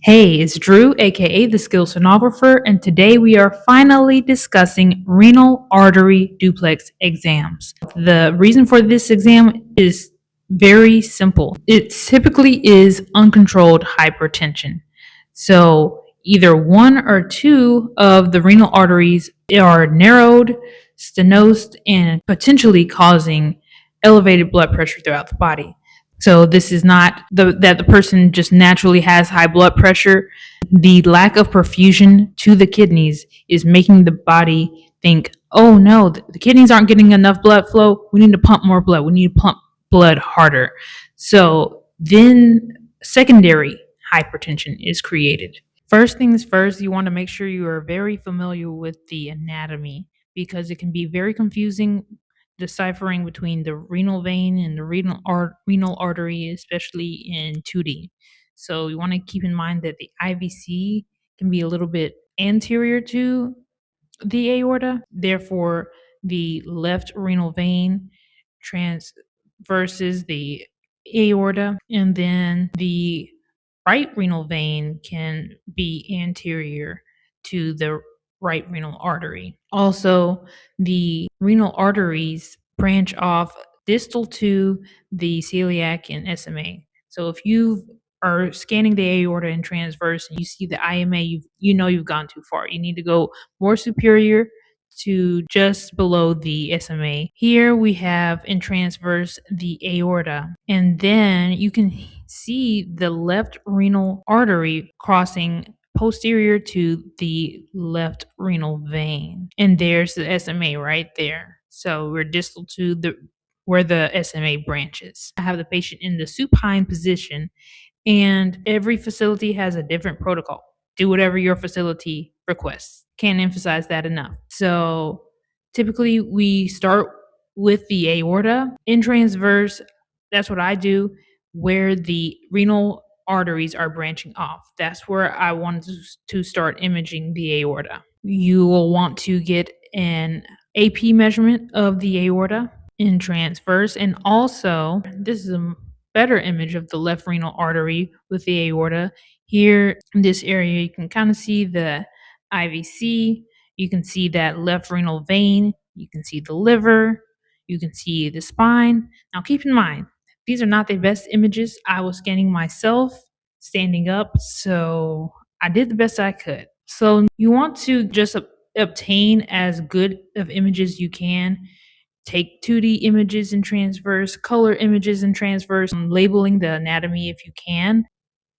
Hey, it's Drew, aka the Skill Sonographer, and today we are finally discussing renal artery duplex exams. The reason for this exam is very simple. It typically is uncontrolled hypertension. So, either one or two of the renal arteries are narrowed, stenosed, and potentially causing elevated blood pressure throughout the body. So this is not that the person just naturally has high blood pressure. The lack of perfusion to the kidneys is making the body think, oh no, the kidneys aren't getting enough blood flow. We need to pump more blood. We need to pump blood harder. So then secondary hypertension is created. First things first, you want to make sure you are very familiar with the anatomy because it can be very confusing deciphering between the renal vein and the renal artery, especially in 2D. So you want to keep in mind that the IVC can be a little bit anterior to the aorta. Therefore, the left renal vein transverses the aorta, and then the right renal vein can be anterior to the right renal artery. Also, the renal arteries branch off distal to the celiac and SMA. So if you are scanning the aorta and transverse and you see the IMA, you know you've gone too far. You need to go more superior to just below the SMA. Here we have in transverse the aorta, and then you can see the left renal artery crossing posterior to the left renal vein. And there's the SMA right there. So we're distal to the where the SMA branches. I have the patient in the supine position, and every facility has a different protocol. Do whatever your facility requests. Can't emphasize that enough. So typically we start with the aorta in transverse. That's what I do, where the renal arteries are branching off. That's where I want to start imaging the aorta. You will want to get an AP measurement of the aorta in transverse, and also this is a better image of the left renal artery with the aorta. Here in this area, you can kind of see the IVC, you can see that left renal vein, you can see the liver, you can see the spine. Now, keep in mind, these are not the best images. I was scanning myself standing up, so I did the best I could. So, you want to just obtain as good of images you can. Take 2D images in transverse, color images in transverse, labeling the anatomy if you can.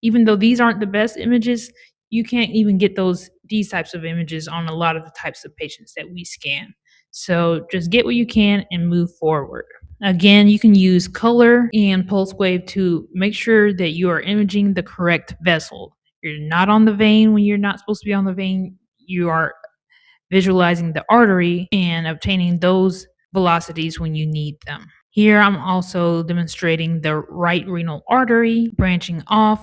Even though these aren't the best images, you can't even get these types of images on a lot of the types of patients that we scan. So just get what you can and move forward. Again, you can use color and pulse wave to make sure that you are imaging the correct vessel. You're not on the vein when you're not supposed to be on the vein. You are visualizing the artery and obtaining those velocities when you need them. Here I'm also demonstrating the right renal artery branching off.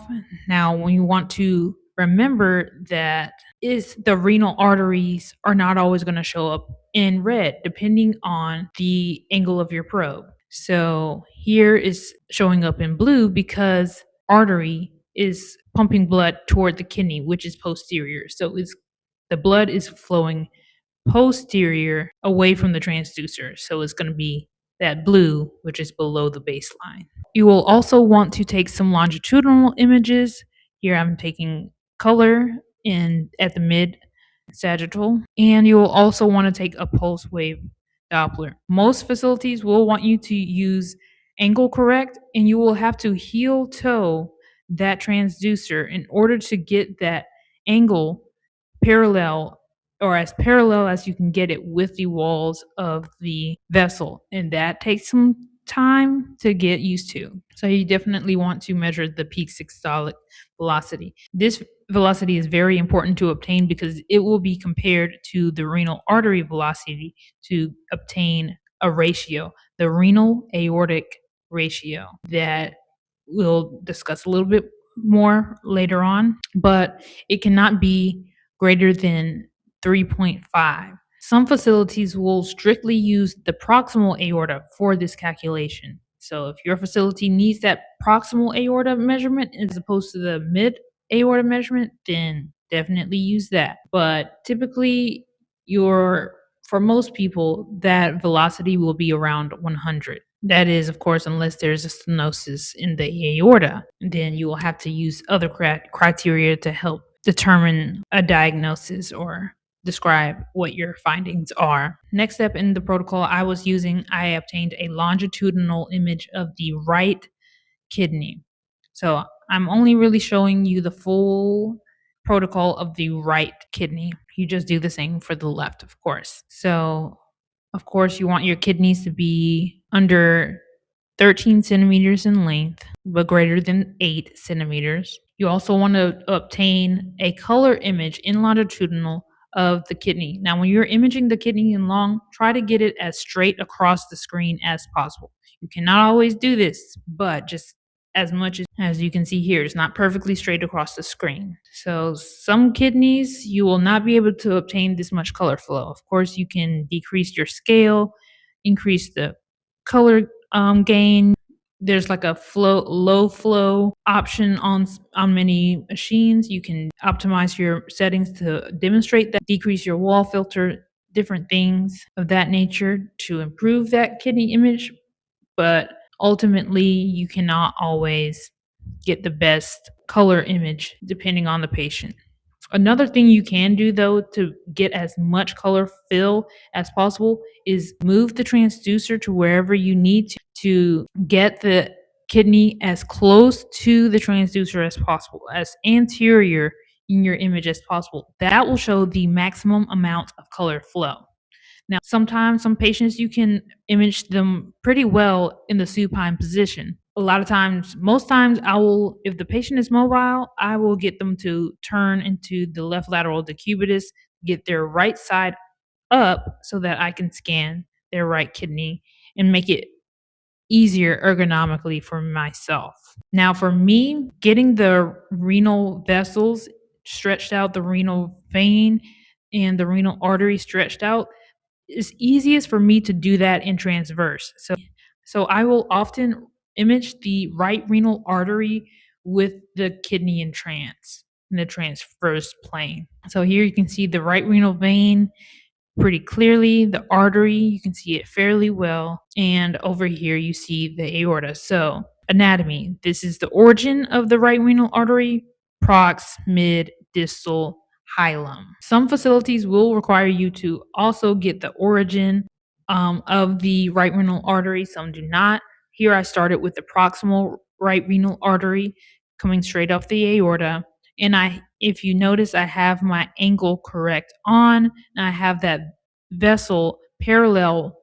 Now, when you want to remember that is the renal arteries are not always going to show up in red depending on the angle of your probe. So here is showing up in blue because artery is pumping blood toward the kidney, which is posterior. So the blood is flowing posterior away from the transducer. So it's going to be that blue, which is below the baseline. You will also want to take some longitudinal images. Here I'm taking color at the mid sagittal, and you will also want to take a pulse wave Doppler. Most facilities will want you to use angle correct, and you will have to heel toe that transducer in order to get that angle parallel or as parallel as you can get it with the walls of the vessel. And that takes some time to get used to. So you definitely want to measure the peak systolic velocity. This velocity is very important to obtain because it will be compared to the renal artery velocity to obtain a ratio, the renal aortic ratio, that we'll discuss a little bit more later on, but it cannot be greater than 3.5. Some facilities will strictly use the proximal aorta for this calculation. So if your facility needs that proximal aorta measurement as opposed to the mid aorta measurement, then definitely use that. But typically, your for most people, that velocity will be around 100. That is, of course, unless there's a stenosis in the aorta, then you will have to use other criteria to help determine a diagnosis or describe what your findings are. Next step in the protocol I obtained a longitudinal image of the right kidney. So I'm only really showing you the full protocol of the right kidney. You just do the same for the left, of course. So, of course, you want your kidneys to be under 13 centimeters in length, but greater than 8 centimeters. You also want to obtain a color image in longitudinal of the kidney. Now, when you're imaging the kidney in long, try to get it as straight across the screen as possible. You cannot always do this, but just as much as you can see here, it's not perfectly straight across the screen. So some kidneys, you will not be able to obtain this much color flow. Of course, you can decrease your scale, increase the color gain. There's like a low flow option on many machines. You can optimize your settings to demonstrate that, decrease your wall filter, different things of that nature to improve that kidney image. But ultimately, you cannot always get the best color image depending on the patient. Another thing you can do though to get as much color fill as possible is move the transducer to wherever you need to get the kidney as close to the transducer as possible, as anterior in your image as possible. That will show the maximum amount of color flow. Now, sometimes some patients you can image them pretty well in the supine position. A lot of times, most times, if the patient is mobile, I will get them to turn into the left lateral decubitus, get their right side up so that I can scan their right kidney and make it easier ergonomically for myself. Now, for me, getting the renal vessels stretched out, the renal vein and the renal artery stretched out, it's easiest for me to do that in transverse. So I will often image the right renal artery with the kidney in the transverse plane. So here you can see the right renal vein pretty clearly, the artery, you can see it fairly well, and over here you see the aorta. So anatomy, this is the origin of the right renal artery, prox, mid, distal, hilum. Some facilities will require you to also get the origin of the right renal artery, some do not. Here I started with the proximal right renal artery coming straight off the aorta. And if you notice, I have my angle correct on, and I have that vessel parallel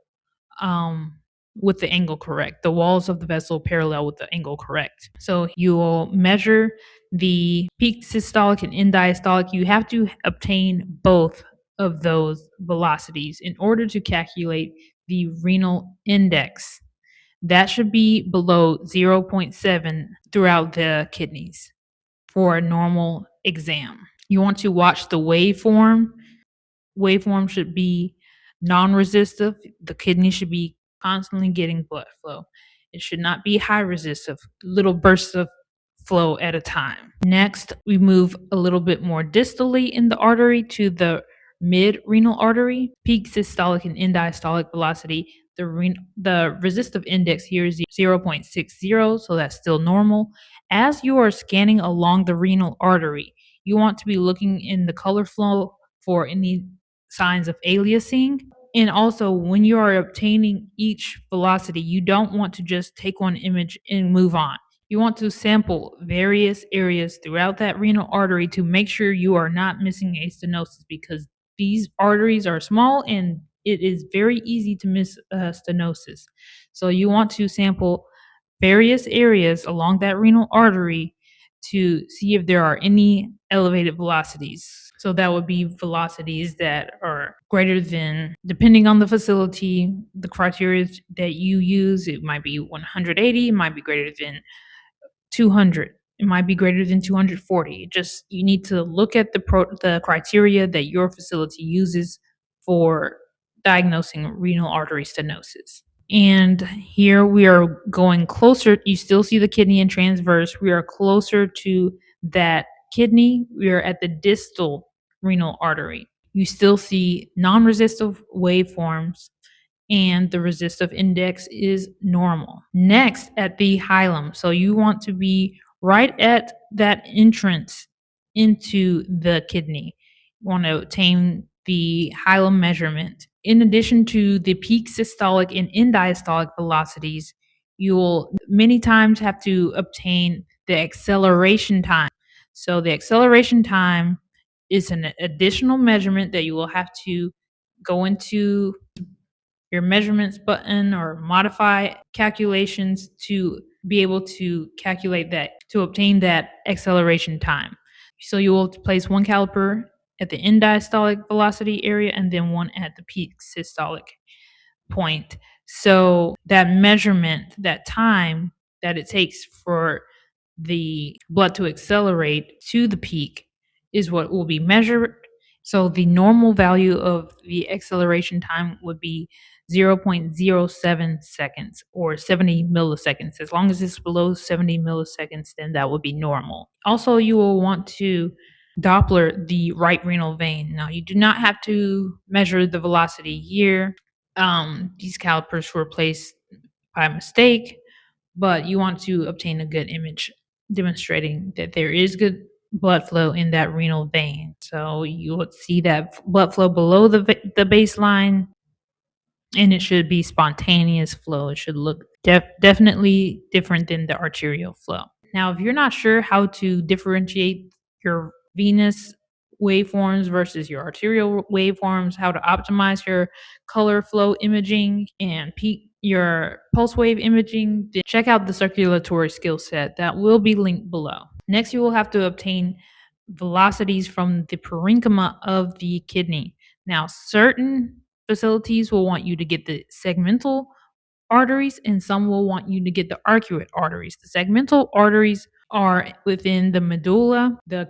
with the angle correct. The walls of the vessel parallel with the angle correct. So you will measure the peak systolic and end diastolic. You have to obtain both of those velocities in order to calculate the renal index. That should be below 0.7 throughout the kidneys for a normal exam. You want to watch the waveform. Waveform should be non-resistive. The kidney should be constantly getting blood flow. It should not be high resistive, little bursts of flow at a time. Next, we move a little bit more distally in the artery to the mid-renal artery. Peak systolic and end diastolic velocity. The resistive index here is 0.60, so that's still normal. As you are scanning along the renal artery, you want to be looking in the color flow for any signs of aliasing. And also, when you are obtaining each velocity, you don't want to just take one image and move on. You want to sample various areas throughout that renal artery to make sure you are not missing a stenosis, because these arteries are small and it is very easy to miss a stenosis. So you want to sample various areas along that renal artery to see if there are any elevated velocities. So that would be velocities that are greater than, depending on the facility, the criteria that you use, it might be 180, it might be greater than 200, it might be greater than 240. Just, you need to look at the criteria that your facility uses for diagnosing renal artery stenosis. And here we are going closer. You still see the kidney in transverse. We are closer to that kidney, we're at the distal renal artery. You still see non-resistive waveforms, and the resistive index is normal. Next, at the hilum. So you want to be right at that entrance into the kidney. You want to obtain the hilum measurement. In addition to the peak systolic and end diastolic velocities, you will many times have to obtain the acceleration time. So the acceleration time is an additional measurement that you will have to go into your measurements button or modify calculations to be able to calculate that, to obtain that acceleration time. So you will place one caliper at the end diastolic velocity area and then one at the peak systolic point. So that measurement, that time that it takes for the blood to accelerate to the peak is what will be measured. So the normal value of the acceleration time would be 0.07 seconds or 70 milliseconds. As long as it's below 70 milliseconds, then that would be normal. Also, you will want to Doppler the right renal vein. Now, you do not have to measure the velocity here. These calipers were placed by mistake, but you want to obtain a good image demonstrating that there is good blood flow in that renal vein. So you would see that blood flow below the baseline, and it should be spontaneous flow. It should look definitely different than the arterial flow. Now, if you're not sure how to differentiate your venous waveforms versus your arterial waveforms, how to optimize your color flow imaging and peak your pulse wave imaging, then check out the circulatory skill set that will be linked below. Next, you will have to obtain velocities from the parenchyma of the kidney. Now, certain facilities will want you to get the segmental arteries, and some will want you to get the arcuate arteries. The segmental arteries are within the medulla. The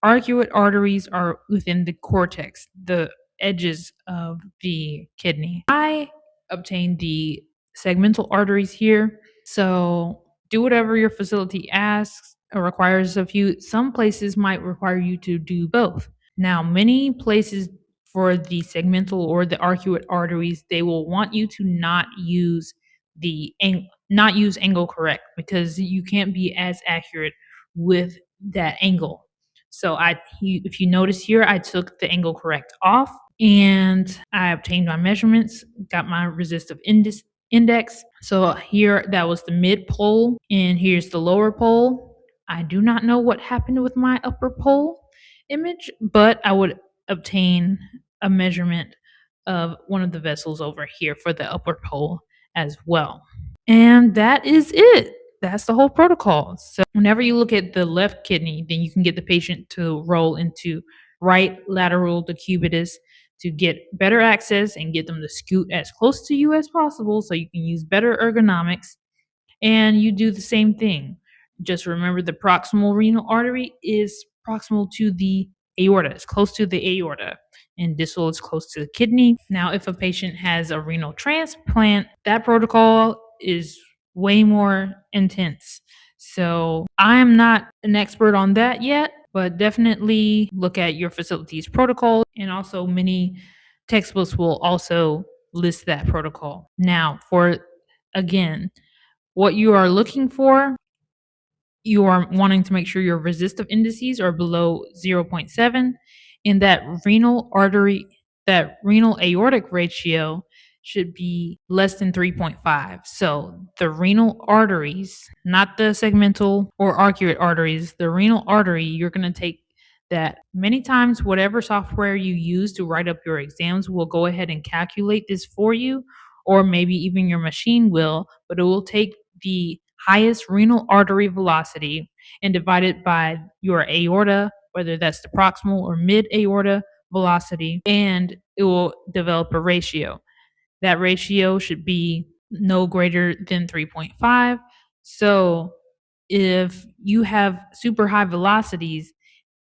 arcuate arteries are within the cortex, the edges of the kidney. I obtained the segmental arteries here. So do whatever your facility asks or requires of you. Some places might require you to do both. Now, many places for the segmental or the arcuate arteries, they will want you to not use angle correct, because you can't be as accurate with that angle. So if you notice here, I took the angle correct off and I obtained my measurements, got my resistive index. So here that was the mid pole, and here's the lower pole. I do not know what happened with my upper pole image, but I would obtain a measurement of one of the vessels over here for the upper pole as well. And that is it. That's the whole protocol. So whenever you look at the left kidney, then you can get the patient to roll into right lateral decubitus to get better access and get them to scoot as close to you as possible so you can use better ergonomics. And you do the same thing. Just remember the proximal renal artery is proximal to the aorta. It's close to the aorta, and distal is close to the kidney. Now, if a patient has a renal transplant, that protocol is way more intense. So I am not an expert on that yet, but definitely look at your facility's protocol, and also many textbooks will also list that protocol. Now, for again, what you are looking for, you are wanting to make sure your resistive indices are below 0.7, and that renal aortic ratio should be less than 3.5. So the renal arteries, not the segmental or arcuate arteries, the renal artery, you're going to take that. Many times, whatever software you use to write up your exams will go ahead and calculate this for you, or maybe even your machine will, but it will take the highest renal artery velocity and divide it by your aorta, whether that's the proximal or mid aorta velocity, and it will develop a ratio. That ratio should be no greater than 3.5. So if you have super high velocities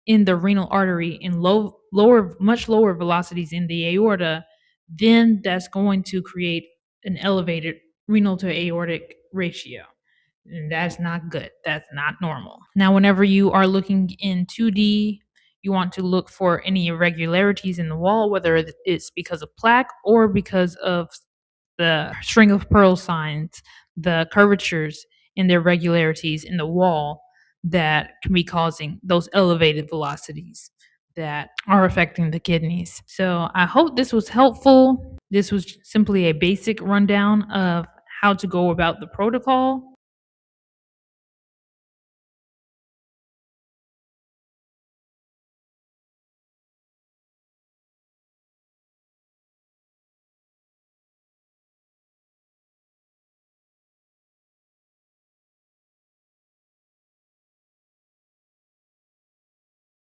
in the renal artery and much lower velocities in the aorta, then that's going to create an elevated renal to aortic ratio. And that's not good. That's not normal. Now, whenever you are looking in 2D, you want to look for any irregularities in the wall, whether it's because of plaque or because of the string of pearl signs, the curvatures and the irregularities in the wall that can be causing those elevated velocities that are affecting the kidneys. So I hope this was helpful. This was simply a basic rundown of how to go about the protocol.